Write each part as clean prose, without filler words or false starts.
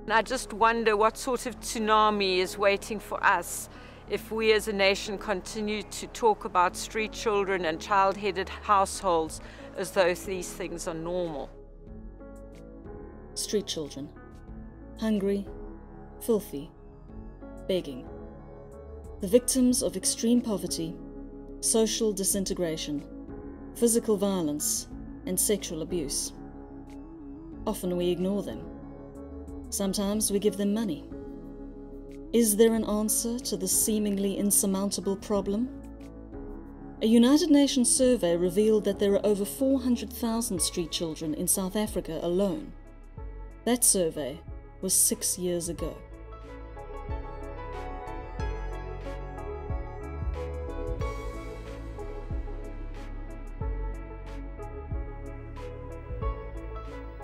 And I just wonder what sort of tsunami is waiting for us if we as a nation continue to talk about street children and child-headed households as though these things are normal. Street children. Hungry, filthy, begging. The victims of extreme poverty, social disintegration, physical violence, and sexual abuse. Often we ignore them. Sometimes we give them money. Is there an answer to this seemingly insurmountable problem? A United Nations survey revealed that there are over 400,000 street children in South Africa alone. That survey was 6 years ago.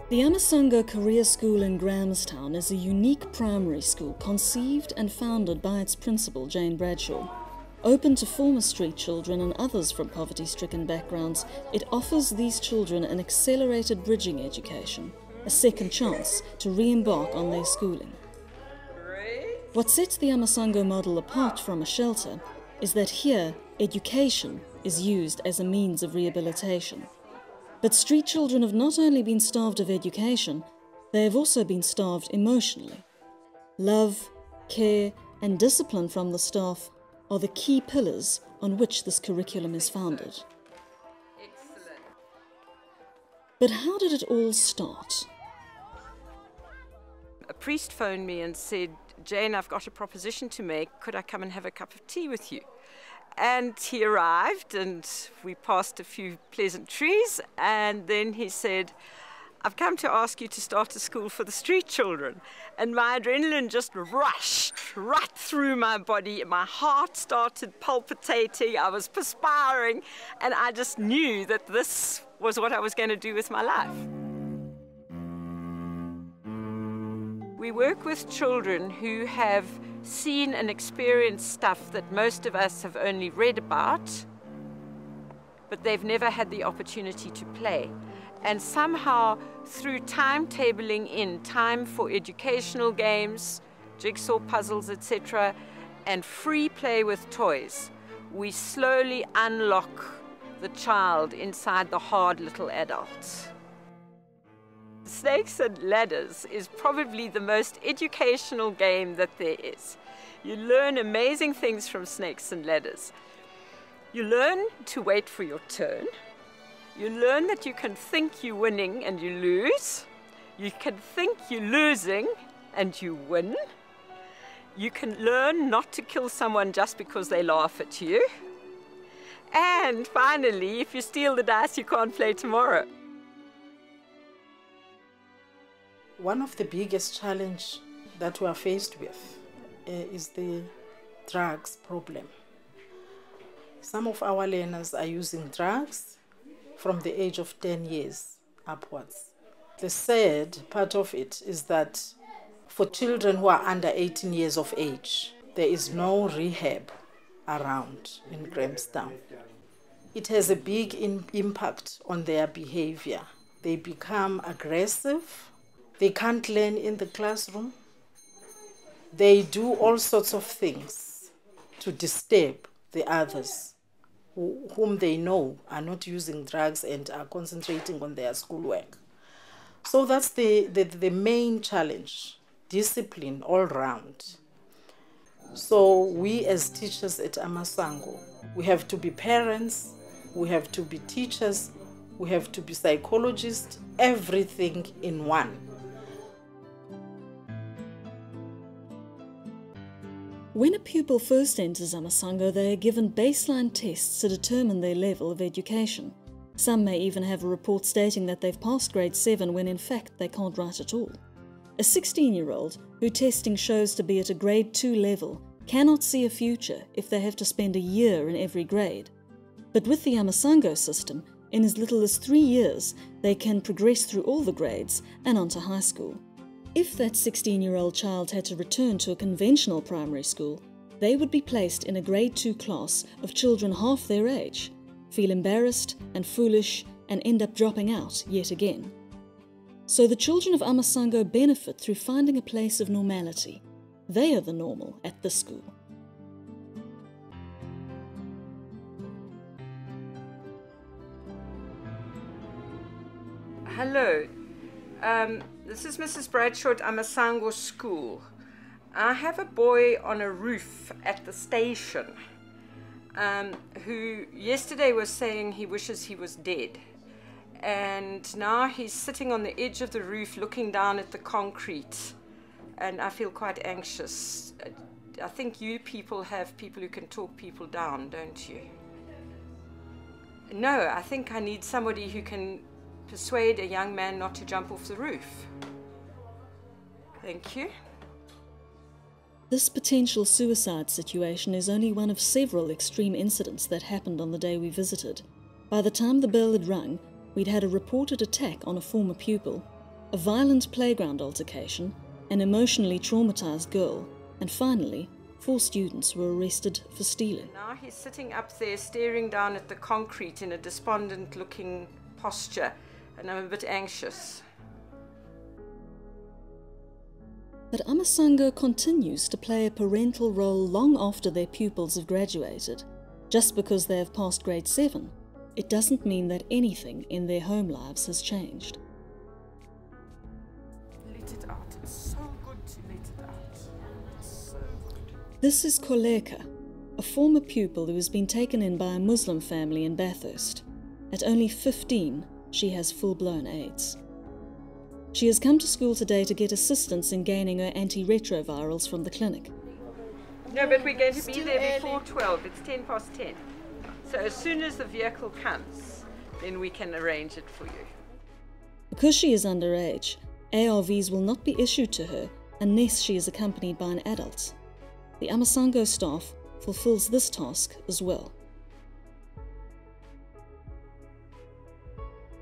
The Amasango Career School in Grahamstown is a unique primary school conceived and founded by its principal, Jane Bradshaw. Open to former street children and others from poverty-stricken backgrounds, it offers these children an accelerated bridging education, a second chance to re-embark on their schooling. What sets the Amasango model apart from a shelter is that here, education is used as a means of rehabilitation. But street children have not only been starved of education, they have also been starved emotionally. Love, care, and discipline from the staff are the key pillars on which this curriculum is founded. Excellent. But how did it all start? A priest phoned me and said, "Jane, I've got a proposition to make. Could I come and have a cup of tea with you?" And he arrived and we passed a few pleasantries, and then he said, "I've come to ask you to start a school for the street children." And my adrenaline just rushed right through my body. My heart started palpitating, I was perspiring, and I just knew that this was what I was going to do with my life. We work with children who have seen and experienced stuff that most of us have only read about, but they've never had the opportunity to play. And somehow, through timetabling in time for educational games, jigsaw puzzles, etc., and free play with toys, we slowly unlock the child inside the hard little adult. Snakes and Ladders is probably the most educational game that there is. You learn amazing things from Snakes and Ladders. You learn to wait for your turn. You learn that you can think you're winning and you lose. You can think you're losing and you win. You can learn not to kill someone just because they laugh at you. And finally, if you steal the dice, you can't play tomorrow. One of the biggest challenges that we are faced with is the drugs problem. Some of our learners are using drugs from the age of 10 years upwards. The sad part of it is that for children who are under 18 years of age, there is no rehab around in Grahamstown. It has a big impact on their behavior. They become aggressive. They can't learn in the classroom. They do all sorts of things to disturb the others whom they know are not using drugs and are concentrating on their schoolwork. So that's the main challenge, discipline all round. So we as teachers at Amasango, we have to be parents, we have to be teachers, we have to be psychologists, everything in one. When a pupil first enters Amasango, they are given baseline tests to determine their level of education. Some may even have a report stating that they've passed grade 7 when in fact they can't write at all. A 16-year-old, who testing shows to be at a grade 2 level, cannot see a future if they have to spend a year in every grade. But with the Amasango system, in as little as 3 years, they can progress through all the grades and onto high school. If that 16-year-old child had to return to a conventional primary school, they would be placed in a grade 2 class of children half their age, feel embarrassed and foolish, and end up dropping out yet again. So the children of Amasango benefit through finding a place of normality. They are the normal at this school. Hello, this is Mrs. Bradshaw at Amasango School. I have a boy on a roof at the station who yesterday was saying he wishes he was dead. And now he's sitting on the edge of the roof looking down at the concrete, and I feel quite anxious. I think you people have people who can talk people down, don't you? No, I think I need somebody who can persuade a young man not to jump off the roof. Thank you. This potential suicide situation is only one of several extreme incidents that happened on the day we visited. By the time the bell had rung, we'd had a reported attack on a former pupil, a violent playground altercation, an emotionally traumatized girl, and finally, 4 students were arrested for stealing. Now he's sitting up there staring down at the concrete in a despondent-looking posture, and I'm a bit anxious. But Amasango continues to play a parental role long after their pupils have graduated. Just because they have passed grade 7, it doesn't mean that anything in their home lives has changed. Let it out. It's so good to let it out. It's so good. This is Koleka, a former pupil who has been taken in by a Muslim family in Bathurst. At only 15, she has full-blown AIDS. She has come to school today to get assistance in gaining her antiretrovirals from the clinic. No, but we're going to be there before 12. It's 10 past 10. So as soon as the vehicle comes, then we can arrange it for you. Because she is underage, ARVs will not be issued to her unless she is accompanied by an adult. The Amasango staff fulfills this task as well.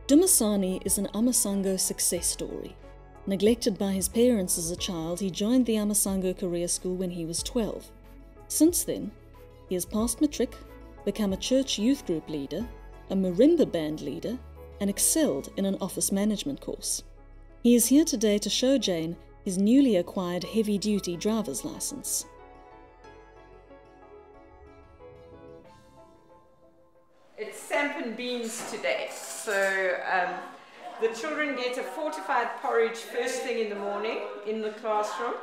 Dumasani is an Amasango success story. Neglected by his parents as a child, he joined the Amasango Career School when he was 12. Since then, he has passed matric, become a church youth group leader, a marimba band leader, and excelled in an office management course. He is here today to show Jane his newly acquired heavy-duty driver's license. It's sampan beans today, so the children get a fortified porridge first thing in the morning in the classroom,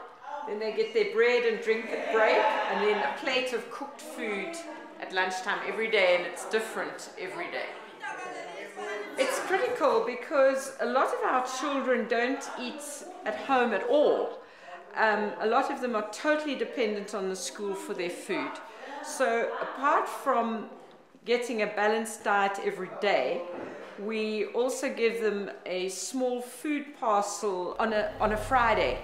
then they get their bread and drink at break, and then a plate of cooked food at lunchtime every day, and it's different every day. It's critical because a lot of our children don't eat at home at all. A lot of them are totally dependent on the school for their food. So apart from getting a balanced diet every day, we also give them a small food parcel on a Friday.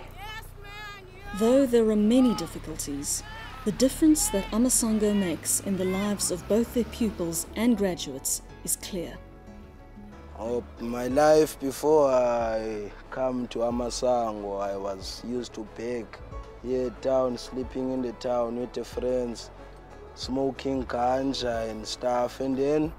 Though there are many difficulties, the difference that Amasango makes in the lives of both their pupils and graduates is clear. My life before I come to Amasango, I was used to beg here town, sleeping in the town with the friends, smoking ganja and stuff. And then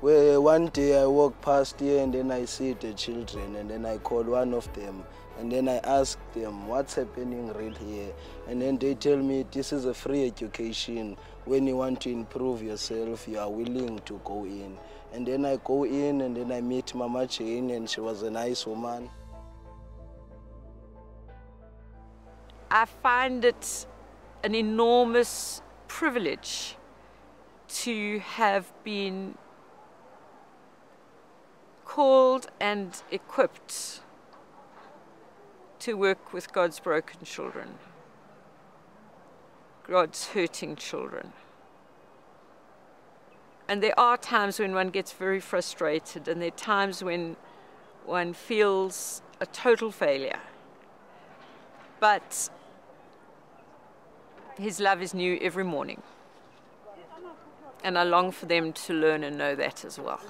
one day I walk past here and then I see the children, and then I call one of them. And then I ask them, what's happening right here? And then they tell me, this is a free education. When you want to improve yourself, you are willing to go in. And then I go in and then I meet Mama Jane, and she was a nice woman. I find it an enormous privilege to have been called and equipped to work with God's broken children, God's hurting children. And there are times when one gets very frustrated, and there are times when one feels a total failure. But His love is new every morning. And I long for them to learn and know that as well.